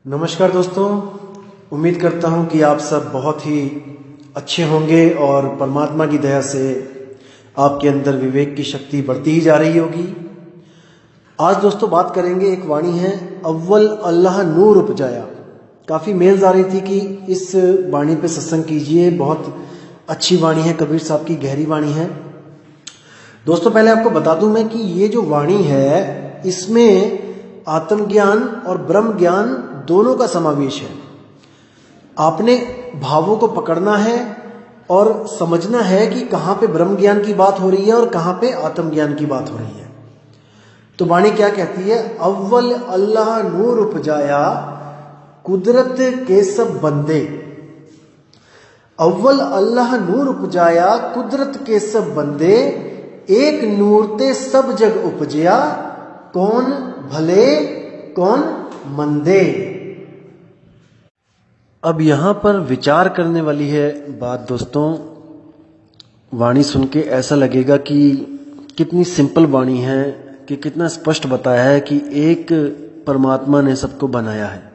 नमस्कार दोस्तों, उम्मीद करता हूं कि आप सब बहुत ही अच्छे होंगे और परमात्मा की दया से आपके अंदर विवेक की शक्ति बढ़ती ही जा रही होगी। आज दोस्तों बात करेंगे, एक वाणी है, अव्वल अल्लाह नूर उपजाया। काफ़ी मेल्स आ रही थी कि इस वाणी पे सत्संग कीजिए, बहुत अच्छी वाणी है, कबीर साहब की गहरी वाणी है। दोस्तों पहले आपको बता दूं मैं कि ये जो वाणी है इसमें आत्मज्ञान और ब्रह्म ज्ञान दोनों का समावेश है। आपने भावों को पकड़ना है और समझना है कि कहाँ पे ब्रह्म ज्ञान की बात हो रही है और कहाँ पे आत्मज्ञान की बात हो रही है। तो वाणी क्या कहती है? अव्वल अल्लाह नूर उपजाया, कुदरत के सब बंदे। अव्वल अल्लाह नूर उपजाया, कुदरत के सब बंदे। एक नूर ते सब जग उपजया, कौन भले कौन मंदे। अब यहां पर विचार करने वाली है बात दोस्तों। वाणी सुन के ऐसा लगेगा कि कितनी सिंपल वाणी है, कि कितना स्पष्ट बताया है कि एक परमात्मा ने सबको बनाया है।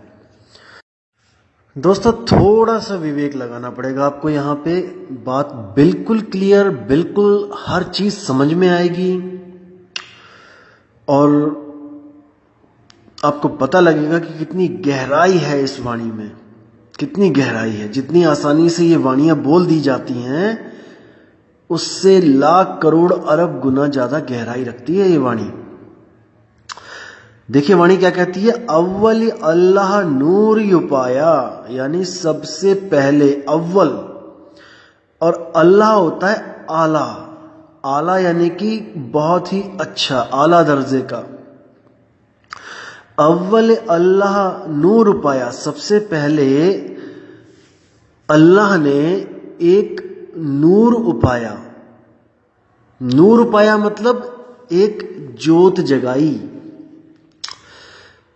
दोस्तों थोड़ा सा विवेक लगाना पड़ेगा आपको यहाँ पे। बात बिल्कुल क्लियर, बिल्कुल हर चीज समझ में आएगी और आपको पता लगेगा कि कितनी गहराई है इस वाणी में, कितनी गहराई है। जितनी आसानी से ये वाणियां बोल दी जाती हैं उससे लाख करोड़ अरब गुना ज्यादा गहराई रखती है ये वाणी। देखिए वाणी क्या कहती है? अव्वल अल्लाह नूर उपाया, यानी सबसे पहले अव्वल। और अल्लाह होता है आला। आला यानी कि बहुत ही अच्छा, आला दर्जे का। अव्वल अल्लाह नूर उपाया, सबसे पहले अल्लाह ने एक नूर उपाया। नूर उपाया मतलब एक ज्योत जगाई,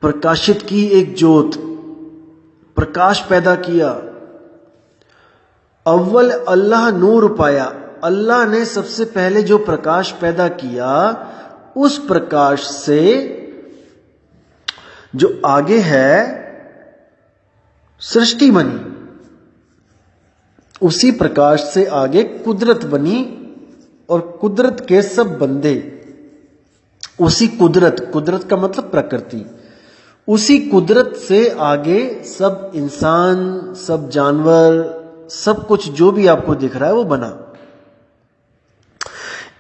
प्रकाशित की, एक ज्योत, प्रकाश पैदा किया। अव्वल अल्लाह नूर उपाया, अल्लाह ने सबसे पहले जो प्रकाश पैदा किया, उस प्रकाश से जो आगे है सृष्टि बनी, उसी प्रकाश से आगे कुदरत बनी और कुदरत के सब बंदे। उसी कुदरत, कुदरत का मतलब प्रकृति, उसी कुदरत से आगे सब इंसान, सब जानवर, सब कुछ जो भी आपको दिख रहा है वो बना।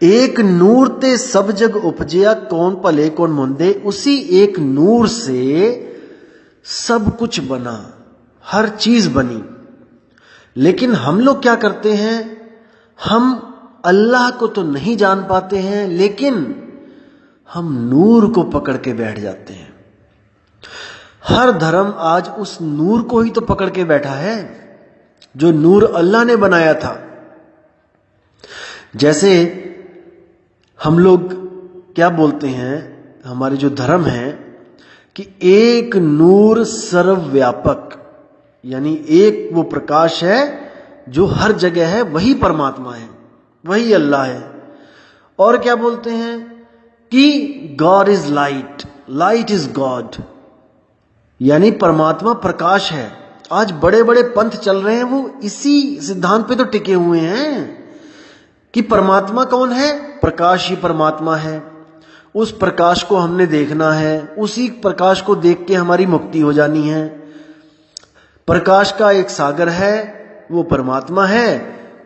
एक नूर ते सब जग उपजया, कौन भले कौन मंदे। उसी एक नूर से सब कुछ बना, हर चीज बनी। लेकिन हम लोग क्या करते हैं? हम अल्लाह को तो नहीं जान पाते हैं, लेकिन हम नूर को पकड़ के बैठ जाते हैं। हर धर्म आज उस नूर को ही तो पकड़ के बैठा है जो नूर अल्लाह ने बनाया था। जैसे हम लोग क्या बोलते हैं, हमारे जो धर्म है, कि एक नूर सर्वव्यापक, यानी एक वो प्रकाश है जो हर जगह है, वही परमात्मा है, वही अल्लाह है। और क्या बोलते हैं कि God is light, light is God, यानी परमात्मा प्रकाश है। आज बड़े बड़े पंथ चल रहे हैं, वो इसी सिद्धांत पे तो टिके हुए हैं कि परमात्मा कौन है? प्रकाश ही परमात्मा है। उस प्रकाश को हमने देखना है, उसी प्रकाश को देख के हमारी मुक्ति हो जानी है। प्रकाश का एक सागर है, वो परमात्मा है,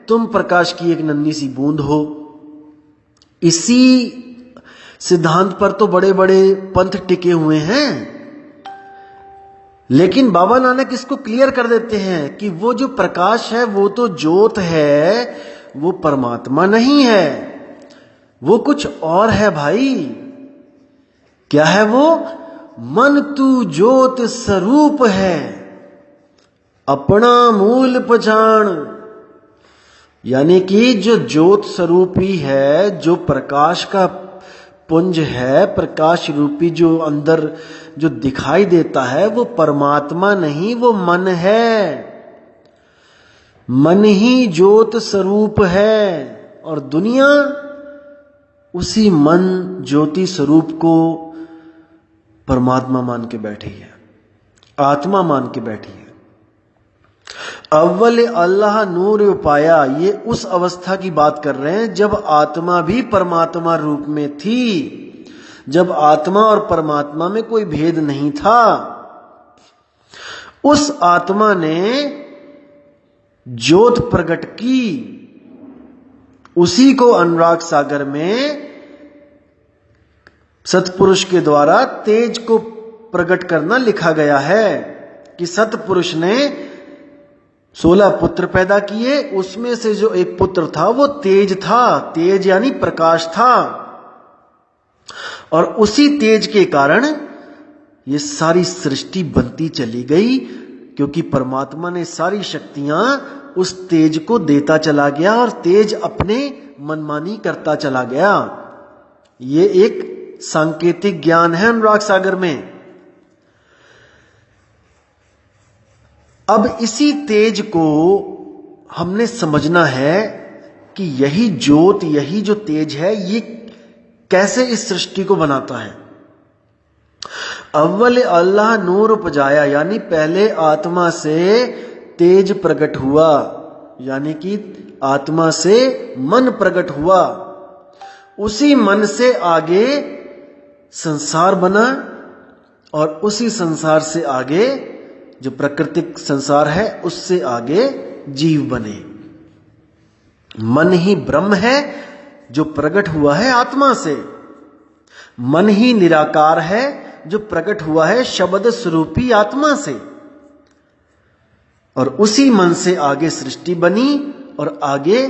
तुम प्रकाश की एक नन्ही सी बूंद हो। इसी सिद्धांत पर तो बड़े बड़े पंथ टिके हुए हैं। लेकिन बाबा नानक इसको क्लियर कर देते हैं कि वो जो प्रकाश है, वो तो ज्योत है, वो परमात्मा नहीं है, वो कुछ और है भाई। क्या है वो? मन तू ज्योत स्वरूप है, अपना मूल पहचान। यानी कि जो ज्योत स्वरूपी है, जो प्रकाश का पुंज है, प्रकाश रूपी जो अंदर जो दिखाई देता है, वो परमात्मा नहीं, वो मन है। मन ही ज्योत स्वरूप है और दुनिया उसी मन ज्योति स्वरूप को परमात्मा मान के बैठी है। आत्मा मान के बैठी है। अव्वल अल्लाह नूर पाया, ये उस अवस्था की बात कर रहे हैं जब आत्मा भी परमात्मा रूप में थी, जब आत्मा और परमात्मा में कोई भेद नहीं था। उस आत्मा ने ज्योत प्रकट की, उसी को अनुराग सागर में सतपुरुष के द्वारा तेज को प्रकट करना लिखा गया है कि सतपुरुष ने 16 पुत्र पैदा किए, उसमें से जो एक पुत्र था वो तेज था, तेज यानी प्रकाश था। और उसी तेज के कारण ये सारी सृष्टि बनती चली गई, क्योंकि परमात्मा ने सारी शक्तियां उस तेज को देता चला गया और तेज अपने मनमानी करता चला गया। ये एक सांकेतिक ज्ञान है अनुराग सागर में। अब इसी तेज को हमने समझना है कि यही ज्योत, यही जो तेज है, ये कैसे इस सृष्टि को बनाता है। अव्वल अल्लाह नूर उपजाया, यानी पहले आत्मा से तेज प्रकट हुआ, यानी कि आत्मा से मन प्रकट हुआ। उसी मन से आगे संसार बना और उसी संसार से आगे जो प्राकृतिक संसार है उससे आगे जीव बने। मन ही ब्रह्म है जो प्रकट हुआ है आत्मा से। मन ही निराकार है जो प्रकट हुआ है शब्द स्वरूपी आत्मा से। और उसी मन से आगे सृष्टि बनी और आगे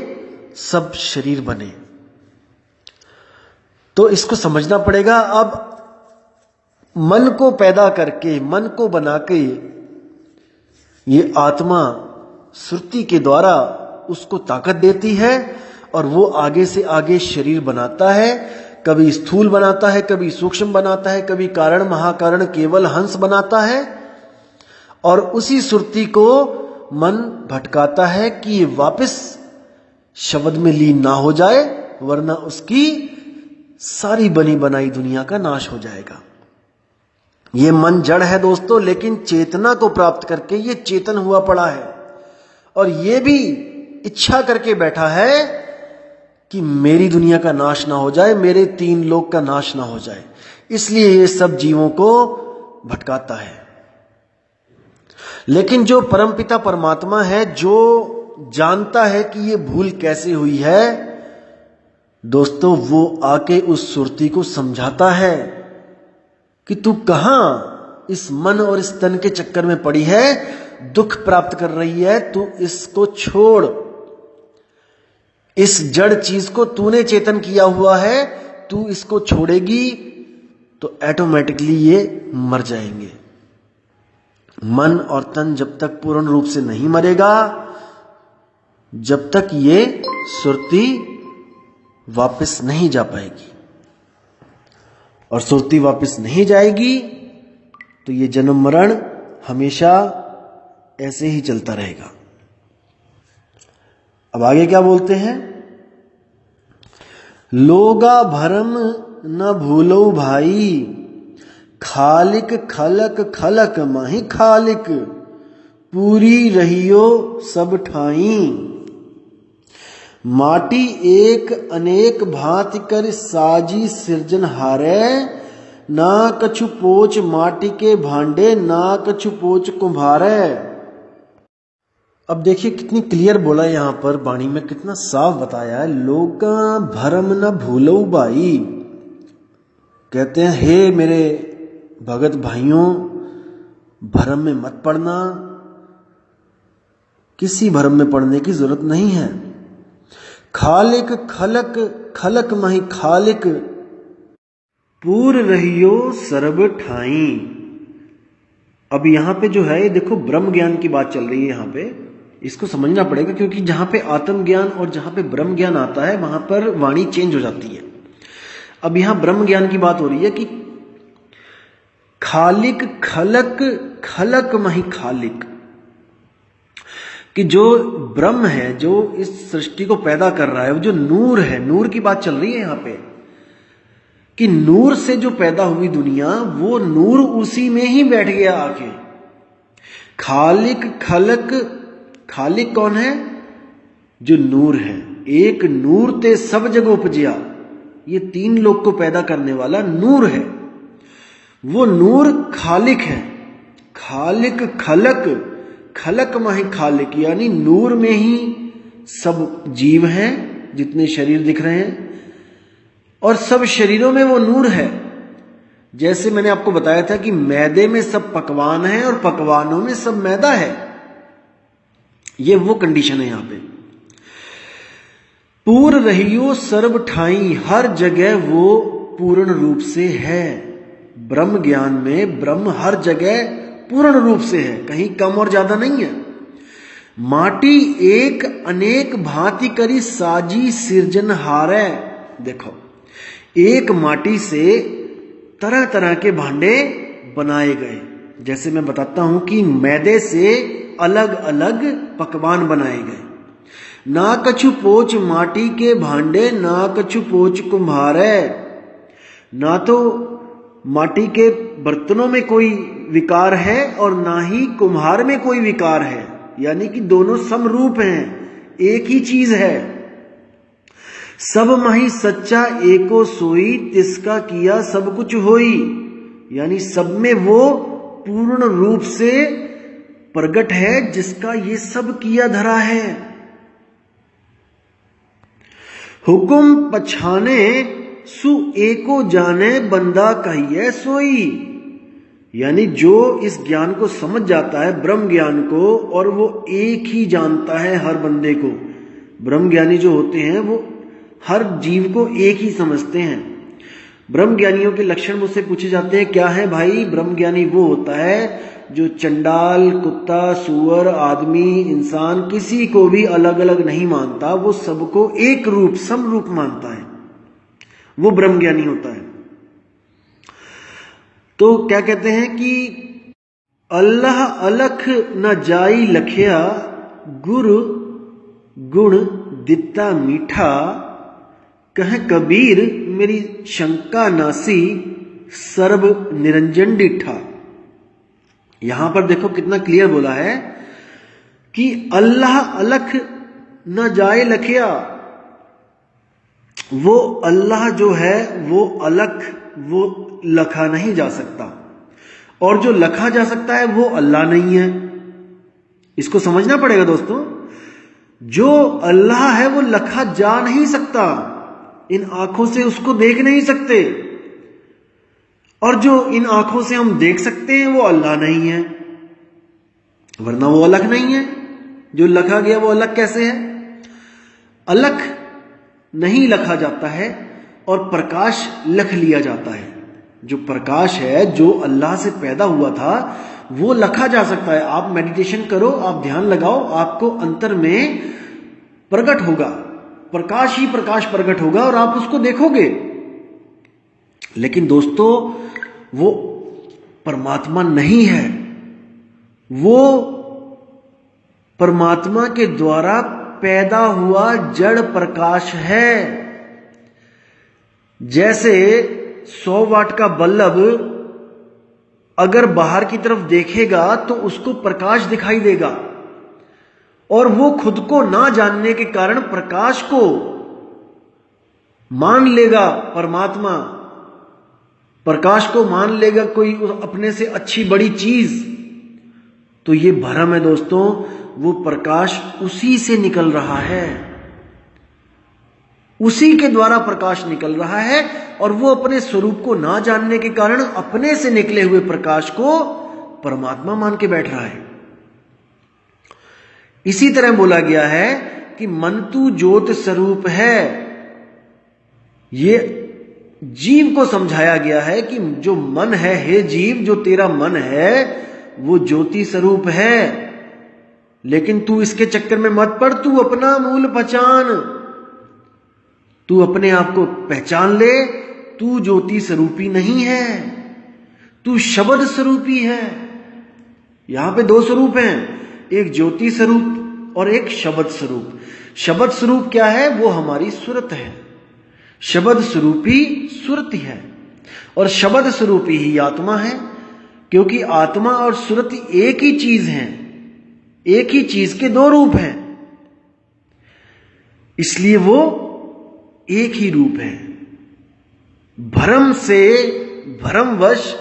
सब शरीर बने। तो इसको समझना पड़ेगा। अब मन को पैदा करके, मन को बना के ये आत्मा श्रुति के द्वारा उसको ताकत देती है और वो आगे से आगे शरीर बनाता है। कभी स्थूल बनाता है, कभी सूक्ष्म बनाता है, कभी कारण महाकारण केवल हंस बनाता है। और उसी श्रुति को मन भटकाता है कि ये वापस शब्द में लीन ना हो जाए, वरना उसकी सारी बनी बनाई दुनिया का नाश हो जाएगा। ये मन जड़ है दोस्तों, लेकिन चेतना को प्राप्त करके ये चेतन हुआ पड़ा है और ये भी इच्छा करके बैठा है कि मेरी दुनिया का नाश ना हो जाए, मेरे 3 लोक का नाश ना हो जाए। इसलिए ये सब जीवों को भटकाता है। लेकिन जो परमपिता परमात्मा है, जो जानता है कि ये भूल कैसे हुई है, दोस्तों वो आके उस सुरती को समझाता है कि तू कहां इस मन और इस तन के चक्कर में पड़ी है, दुख प्राप्त कर रही है, तू इसको छोड़। इस जड़ चीज को तूने चेतन किया हुआ है, तू इसको छोड़ेगी तो ऑटोमेटिकली ये मर जाएंगे। मन और तन जब तक पूर्ण रूप से नहीं मरेगा, जब तक ये सुरती वापस नहीं जा पाएगी। और सुरती वापस नहीं जाएगी तो ये जन्म मरण हमेशा ऐसे ही चलता रहेगा। अब आगे क्या बोलते हैं? लोगा भरम न भूलो भाई, खालिक खलक खलक माही खालिक, पूरी रहियो सब ठाई। माटी एक अनेक भांति कर साजी सिरजन हारे, ना कछु पोच माटी के भांडे, ना कछु पोच कुम्हारे। अब देखिए कितनी क्लियर बोला है यहां पर वाणी में, कितना साफ बताया है। लोगा भरम न भूलो भाई, कहते हैं हे मेरे भगत भाइयों, भरम में मत पड़ना, किसी भरम में पड़ने की जरूरत नहीं है। खालिक खलक खलक मही खालिक, पूर रहियो सर्व ठाई। अब यहां पे जो है, देखो ब्रह्म ज्ञान की बात चल रही है यहां पे, इसको समझना पड़ेगा, क्योंकि जहां पे आत्म ज्ञान और जहां पे ब्रह्म ज्ञान आता है वहां पर वाणी चेंज हो जाती है। अब यहां ब्रह्म ज्ञान की बात हो रही है कि खालिक खलक खलक मही खालिक, कि जो ब्रह्म है, जो इस सृष्टि को पैदा कर रहा है, वो जो नूर है, नूर की बात चल रही है यहां पे, कि नूर से जो पैदा हुई दुनिया, वो नूर उसी में ही बैठ गया आके। खालिक खलक, खालिक कौन है? जो नूर है। एक नूर ते सब जग उपजिया, ये तीन लोग को पैदा करने वाला नूर है। वो नूर खालिक है। खालिक खलक, खलक माही खालिक, यानी नूर में ही सब जीव हैं जितने शरीर दिख रहे हैं, और सब शरीरों में वो नूर है। जैसे मैंने आपको बताया था कि मैदे में सब पकवान है और पकवानों में सब मैदा है, ये वो कंडीशन है यहां पे। पूर्ण रहियो सर्व ठाई, हर जगह वो पूर्ण रूप से है। ब्रह्म ज्ञान में ब्रह्म हर जगह पूर्ण रूप से है, कहीं कम और ज्यादा नहीं है। माटी एक अनेक भांति करी साजी सिरजनहारै, देखो एक माटी से तरह तरह के भांडे बनाए गए। जैसे मैं बताता हूं कि मैदे से अलग अलग पकवान बनाए गए। ना कछु पोच माटी के भांडे, ना कछु पोच कुम्हारै, ना तो माटी के बर्तनों में कोई विकार है और ना ही कुम्हार में कोई विकार है, यानी कि दोनों समरूप हैं, एक ही चीज है। सब माही सच्चा एको सोई, तिसका किया सब कुछ होई, यानी सब में वो पूर्ण रूप से प्रगट है जिसका ये सब किया धरा है। हुकुम पछाने सु एको जाने, बंदा कहिए सोई, यानी जो इस ज्ञान को समझ जाता है, ब्रह्म ज्ञान को, और वो एक ही जानता है हर बंदे को। ब्रह्म ज्ञानी जो होते हैं वो हर जीव को एक ही समझते हैं। ब्रह्म ज्ञानियों के लक्षण मुझसे पूछे जाते हैं, क्या है भाई? ब्रह्म ज्ञानी वो होता है जो चंडाल, कुत्ता, सूअर, आदमी, इंसान, किसी को भी अलग अलग नहीं मानता, वो सबको एक रूप समरूप मानता है, वो ब्रह्म ज्ञानी होता है। तो क्या कहते हैं कि अल्लाह अलख न जाई लखिया, गुरु गुण दिता मीठा, कह कबीर मेरी शंका नासी, सर्व निरंजन डिठा। यहां पर देखो कितना क्लियर बोला है कि अल्लाह अलख न जाए लखिया, वो अल्लाह जो है वो अलख, वो लखा नहीं जा सकता, और जो लखा जा सकता है वो अल्लाह नहीं है। इसको समझना पड़ेगा दोस्तों। जो अल्लाह है वो लखा जा नहीं सकता, इन आंखों से उसको देख नहीं सकते, और जो इन आंखों से हम देख सकते हैं वो अल्लाह नहीं है, वरना वो अलग नहीं है। जो लखा गया वो अलग कैसे है? अलग नहीं लखा जाता है और प्रकाश लख लिया जाता है। जो प्रकाश है जो अल्लाह से पैदा हुआ था वो लखा जा सकता है। आप मेडिटेशन करो, आप ध्यान लगाओ, आपको अंतर में प्रकट होगा, प्रकाश ही प्रकाश प्रकट होगा और आप उसको देखोगे। लेकिन दोस्तों वो परमात्मा नहीं है, वो परमात्मा के द्वारा पैदा हुआ जड़ प्रकाश है। जैसे 100 वाट का बल्ब अगर बाहर की तरफ देखेगा तो उसको प्रकाश दिखाई देगा, और वो खुद को ना जानने के कारण प्रकाश को मान लेगा परमात्मा, प्रकाश को मान लेगा कोई अपने से अच्छी बड़ी चीज। तो ये भ्रम है दोस्तों, वो प्रकाश उसी से निकल रहा है, उसी के द्वारा प्रकाश निकल रहा है, और वो अपने स्वरूप को ना जानने के कारण अपने से निकले हुए प्रकाश को परमात्मा मान के बैठ रहा है। इसी तरह बोला गया है कि मन तू ज्योत स्वरूप है। ये जीव को समझाया गया है कि जो मन है, हे जीव, जो तेरा मन है वो ज्योति स्वरूप है, लेकिन तू इसके चक्कर में मत पड़, तू अपना मूल पहचान, तू अपने आप को पहचान ले। तू ज्योति स्वरूपी नहीं है, तू शब्द स्वरूपी है। यहां पे 2 स्वरूप हैं, एक ज्योति स्वरूप और एक शब्द स्वरूप। शब्द स्वरूप क्या है? वो हमारी सुरत है, शब्द स्वरूपी सुरति है, और शब्द स्वरूपी ही आत्मा है। क्योंकि आत्मा और सुरति एक ही चीज है, एक ही चीज के दो रूप हैं, इसलिए वो एक ही रूप है। भ्रम से, भ्रमवश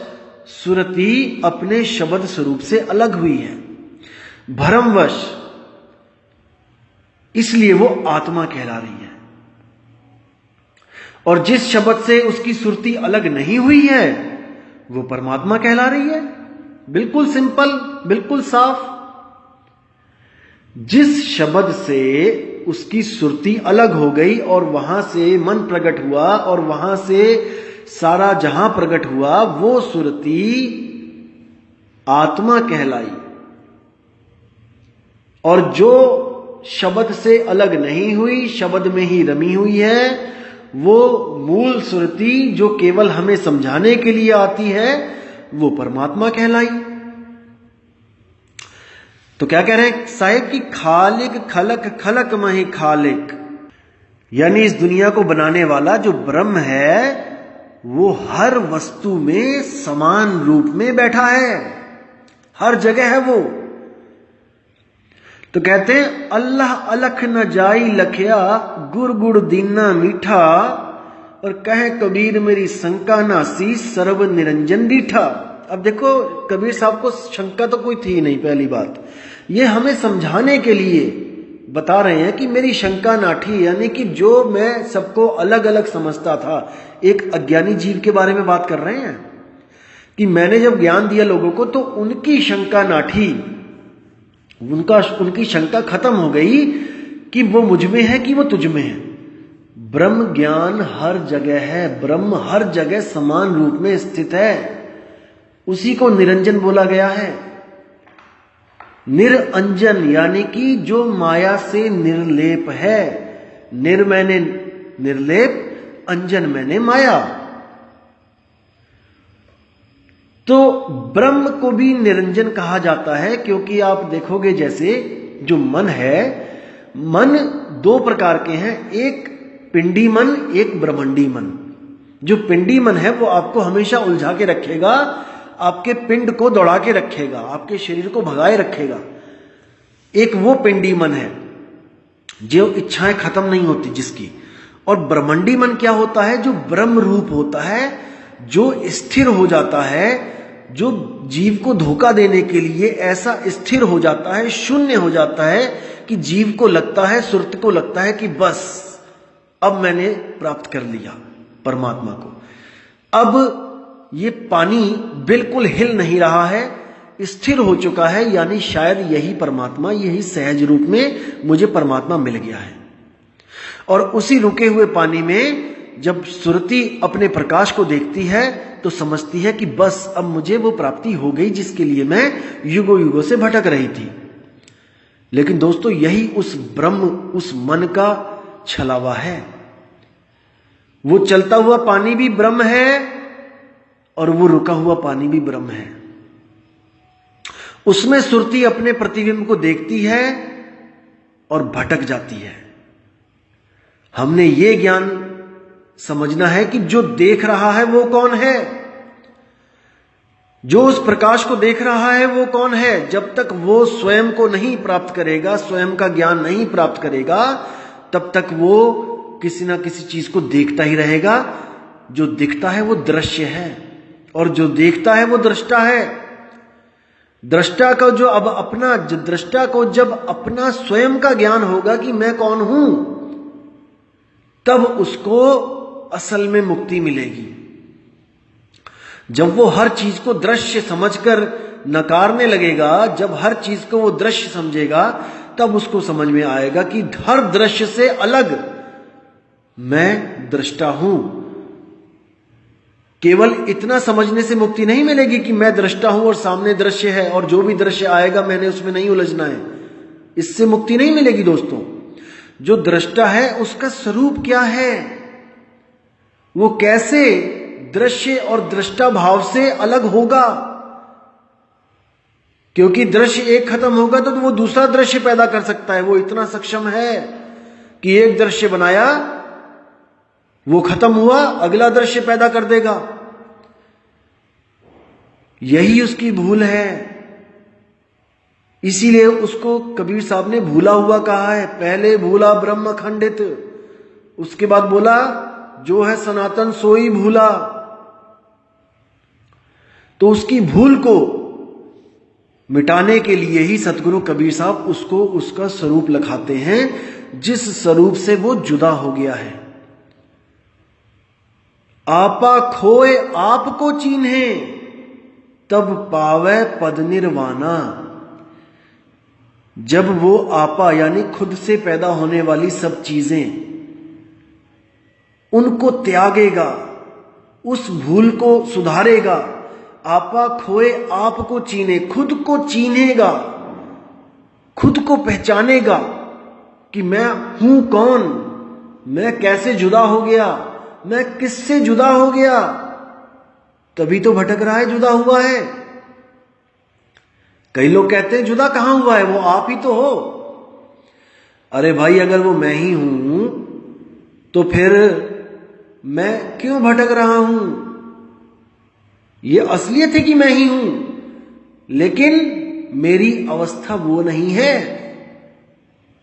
सुरति अपने शब्द स्वरूप से अलग हुई है, भ्रमवश, इसलिए वो आत्मा कहला रही है। और जिस शब्द से उसकी सुरति अलग नहीं हुई है वो परमात्मा कहला रही है। बिल्कुल सिंपल, बिल्कुल साफ। जिस शब्द से उसकी सुरति अलग हो गई और वहां से मन प्रकट हुआ और वहां से सारा जहां प्रकट हुआ, वो सुरति आत्मा कहलाई। और जो शब्द से अलग नहीं हुई, शब्द में ही रमी हुई है, वो मूल सुरति जो केवल हमें समझाने के लिए आती है, वो परमात्मा कहलाई। तो क्या कह रहे हैं साहिब कि खालिक खलक खलक मही खालिक, यानी इस दुनिया को बनाने वाला जो ब्रह्म है वो हर वस्तु में समान रूप में बैठा है, हर जगह है वो। तो कहते हैं अल्लाह अलख न जाई लखिया, गुर गुड़ दीना मीठा, और कहे कबीर मेरी शंका नासी, सर्व निरंजन डीठा। अब देखो कबीर साहब को शंका तो कोई थी नहीं, पहली बात ये हमें समझाने के लिए बता रहे हैं कि मेरी शंका नाठी, यानी कि जो मैं सबको अलग अलग समझता था, एक अज्ञानी जीव के बारे में बात कर रहे हैं कि मैंने जब ज्ञान दिया लोगों को तो उनकी शंका नाठी, उनकी शंका खत्म हो गई कि वो मुझ में है कि वो तुझ में है। ब्रह्म ज्ञान हर जगह है, ब्रह्म हर जगह समान रूप में स्थित है, उसी को निरंजन बोला गया है। निरंजन यानी कि जो माया से निर्लेप है। निर मैंने निर्लेप, अंजन मैंने माया। तो ब्रह्म को भी निरंजन कहा जाता है, क्योंकि आप देखोगे जैसे जो मन है, मन दो प्रकार के हैं, एक पिंडी मन, एक ब्रह्मंडी मन। जो पिंडी मन है वो आपको हमेशा उलझा के रखेगा, आपके पिंड को दौड़ा के रखेगा, आपके शरीर को भगाए रखेगा। एक वो पिंडी मन है जो इच्छाएं खत्म नहीं होती जिसकी। और ब्रह्मंडी मन क्या होता है? जो ब्रह्म रूप होता है, जो स्थिर हो जाता है, जो जीव को धोखा देने के लिए ऐसा स्थिर हो जाता है, शून्य हो जाता है कि जीव को लगता है, सुरत को लगता है कि बस अब मैंने प्राप्त कर लिया परमात्मा को। अब ये पानी बिल्कुल हिल नहीं रहा है, स्थिर हो चुका है, यानी शायद यही परमात्मा, यही सहज रूप में मुझे परमात्मा मिल गया है। और उसी रुके हुए पानी में जब सुरति अपने प्रकाश को देखती है तो समझती है कि बस अब मुझे वो प्राप्ति हो गई जिसके लिए मैं युगों युगों से भटक रही थी। लेकिन दोस्तों यही उस ब्रह्म, उस मन का छलावा है। वो चलता हुआ पानी भी ब्रह्म है और वो रुका हुआ पानी भी ब्रह्म है। उसमें सुरति अपने प्रतिबिंब को देखती है और भटक जाती है। हमने ये ज्ञान समझना है कि जो देख रहा है वो कौन है, जो उस प्रकाश को देख रहा है वो कौन है। जब तक वो स्वयं को नहीं प्राप्त करेगा, स्वयं का ज्ञान नहीं प्राप्त करेगा, तब तक वो किसी ना किसी चीज को देखता ही रहेगा। जो दिखता है वो दृश्य है और जो देखता है वो दृष्टा है। दृष्टा का जो अब अपना, दृष्टा को जब अपना स्वयं का ज्ञान होगा कि मैं कौन हूं, तब उसको असल में मुक्ति मिलेगी। जब वो हर चीज को दृश्य समझकर नकारने लगेगा, जब हर चीज को वो दृश्य समझेगा, तब उसको समझ में आएगा कि हर दृश्य से अलग मैं दृष्टा हूं। केवल इतना समझने से मुक्ति नहीं मिलेगी कि मैं दृष्टा हूं और सामने दृश्य है और जो भी दृश्य आएगा मैंने उसमें नहीं उलझना है। इससे मुक्ति नहीं मिलेगी दोस्तों। जो दृष्टा है उसका स्वरूप क्या है, वो कैसे दृश्य और दृष्टा भाव से अलग होगा। क्योंकि दृश्य एक खत्म होगा तो वो दूसरा दृश्य पैदा कर सकता है। वो इतना सक्षम है कि एक दृश्य बनाया, वो खत्म हुआ, अगला दृश्य पैदा कर देगा। यही उसकी भूल है। इसीलिए उसको कबीर साहब ने भूला हुआ कहा है। पहले भूला ब्रह्म खंडित, उसके बाद बोला जो है सनातन सोई भूला। तो उसकी भूल को मिटाने के लिए ही सतगुरु कबीर साहब उसको उसका स्वरूप लखाते हैं, जिस स्वरूप से वो जुदा हो गया है। आपा खोए आपको चीन्हे, तब पावे पद निर्वाणा। जब वो आपा यानी खुद से पैदा होने वाली सब चीजें, उनको त्यागेगा, उस भूल को सुधारेगा, आपा खोए आपको चीने, खुद को चीनेगा, खुद को पहचानेगा कि मैं हूं कौन, मैं कैसे जुदा हो गया, मैं किससे जुदा हो गया, तभी तो भटक रहा है, जुदा हुआ है। कई लोग कहते हैं जुदा कहां हुआ है, वो आप ही तो हो। अरे भाई, अगर वो मैं ही हूं तो फिर मैं क्यों भटक रहा हूं? ये असलियत है कि मैं ही हूं, लेकिन मेरी अवस्था वो नहीं है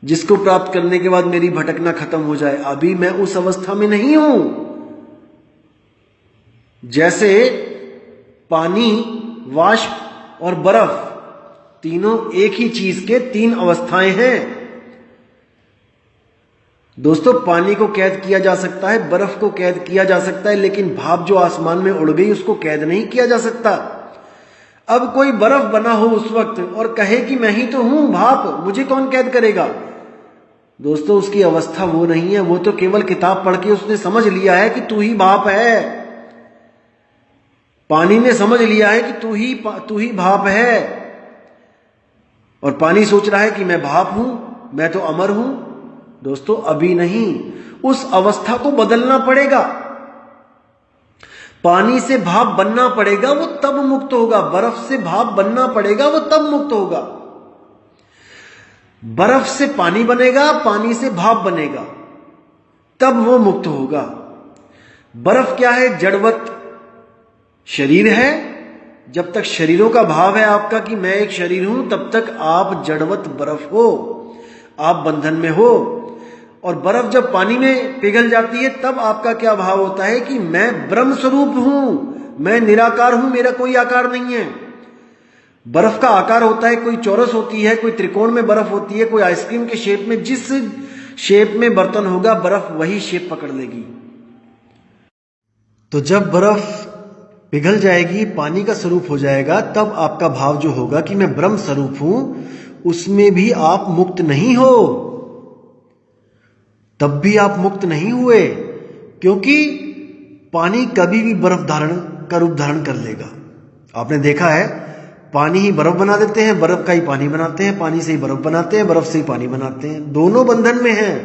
जिसको प्राप्त करने के बाद मेरी भटकना खत्म हो जाए। अभी मैं उस अवस्था में नहीं हूं। जैसे पानी, वाष्प और बर्फ, तीनों एक ही चीज के तीन अवस्थाएं हैं। दोस्तों, पानी को कैद किया जा सकता है, बर्फ को कैद किया जा सकता है, लेकिन भाप जो आसमान में उड़ गई उसको कैद नहीं किया जा सकता। अब कोई बर्फ बना हो उस वक्त और कहे कि मैं ही तो हूं भाप, मुझे कौन कैद करेगा? दोस्तों, उसकी अवस्था वो नहीं है। वो तो केवल किताब पढ़ के उसने समझ लिया है कि तू ही भाप है। पानी ने समझ लिया है कि तू ही भाप है, और पानी सोच रहा है कि मैं भाप हूं, मैं तो अमर हूं। दोस्तों, अभी नहीं, उस अवस्था को बदलना पड़ेगा। पानी से भाप बनना पड़ेगा, वो तब मुक्त होगा। बर्फ से भाप बनना पड़ेगा, वो तब मुक्त होगा। बर्फ से पानी बनेगा, पानी से भाप बनेगा, तब वो मुक्त होगा। बर्फ क्या है? जड़वत शरीर है। जब तक शरीरों का भाव है आपका कि मैं एक शरीर हूं, तब तक आप जड़वत बर्फ हो, आप बंधन में हो। और बर्फ जब पानी में पिघल जाती है, तब आपका क्या भाव होता है कि मैं ब्रह्म स्वरूप हूं, मैं निराकार हूं, मेरा कोई आकार नहीं है। बर्फ का आकार होता है, कोई चौरस होती है, कोई त्रिकोण में बर्फ होती है, कोई आइसक्रीम के शेप में। जिस शेप में बर्तन होगा, बर्फ वही शेप पकड़ लेगी। तो जब बर्फ पिघल जाएगी, पानी का स्वरूप हो जाएगा, तब आपका भाव जो होगा कि मैं ब्रह्म स्वरूप हूं, उसमें भी आप मुक्त नहीं हो। तब भी आप मुक्त नहीं हुए, क्योंकि पानी कभी भी बर्फ धारण का रूप धारण कर लेगा। आपने देखा है, पानी ही बर्फ बना देते हैं, बर्फ का ही पानी बनाते हैं, पानी से ही बर्फ बनाते हैं, बर्फ से ही पानी बनाते हैं। दोनों बंधन में हैं।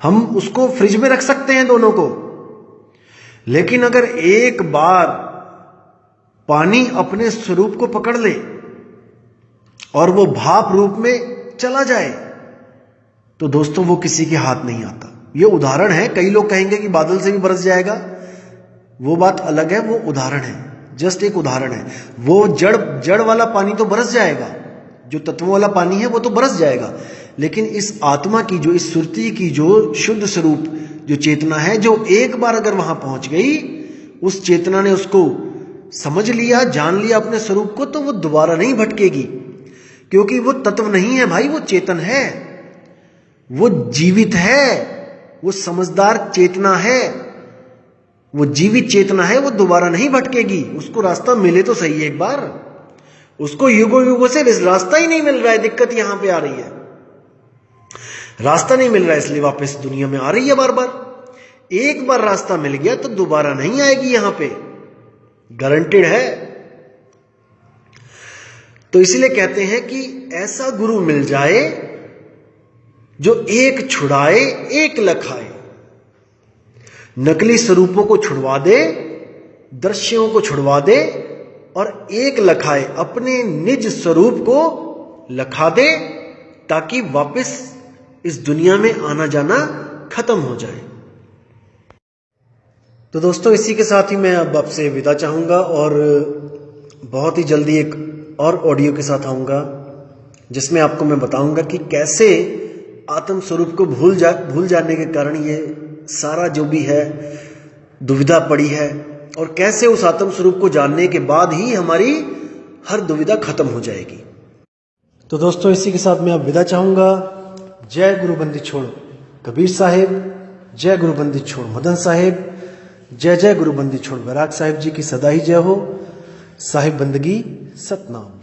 हम उसको फ्रिज में रख सकते हैं दोनों को, लेकिन अगर एक बार पानी अपने स्वरूप को पकड़ ले और वो भाप रूप में चला जाए, तो दोस्तों वो किसी के हाथ नहीं आता। ये उदाहरण है। कई लोग कहेंगे कि बादल से भी बरस जाएगा, वो बात अलग है, वो उदाहरण है, जस्ट एक उदाहरण है। वो जड़ वाला पानी तो बरस जाएगा, जो तत्वों वाला पानी है वो तो बरस जाएगा, लेकिन इस आत्मा की जो, इस सुरती की जो शुद्ध स्वरूप जो चेतना है, जो एक बार अगर वहां पहुंच गई, उस चेतना ने उसको समझ लिया, जान लिया अपने स्वरूप को, तो वो दोबारा नहीं भटकेगी। क्योंकि वो तत्व नहीं है भाई, वो चेतन है, वो जीवित है, वो समझदार चेतना है, वो जीवित चेतना है, वो दोबारा नहीं भटकेगी। उसको रास्ता मिले तो सही एक बार, उसको युगों युगों से रास्ता ही नहीं मिल रहा है। दिक्कत यहां पे आ रही है, रास्ता नहीं मिल रहा है, इसलिए वापस दुनिया में आ रही है बार बार। एक बार रास्ता मिल गया तो दोबारा नहीं आएगी, यहां पे गारंटेड है। तो इसलिए कहते हैं कि ऐसा गुरु मिल जाए जो एक छुड़ाए एक लखाए, नकली स्वरूपों को छुड़वा दे, दृश्यों को छुड़वा दे और एक लखाए, अपने निज स्वरूप को लखा दे, ताकि वापस इस दुनिया में आना जाना खत्म हो जाए। तो दोस्तों इसी के साथ ही मैं अब आपसे विदा चाहूँगा और बहुत ही जल्दी एक और ऑडियो के साथ आऊँगा जिसमें आपको मैं बताऊँगा कि कैसे आत्म स्वरूप को भूल जाने के कारण ये सारा जो भी है दुविधा पड़ी है और कैसे उस आत्म स्वरूप को जानने के बाद ही हमारी हर दुविधा खत्म हो जाएगी। तो दोस्तों इसी के साथ मैं अब विदा चाहूँगा। जय गुरु बंदी छोड़ कबीर साहेब, जय गुरु बंदी छोड़ मदन साहेब, जय जय गुरु बंदी छोड़ बैराग साहिब जी की सदा ही जय हो। साहिब बंदगी सतनाम।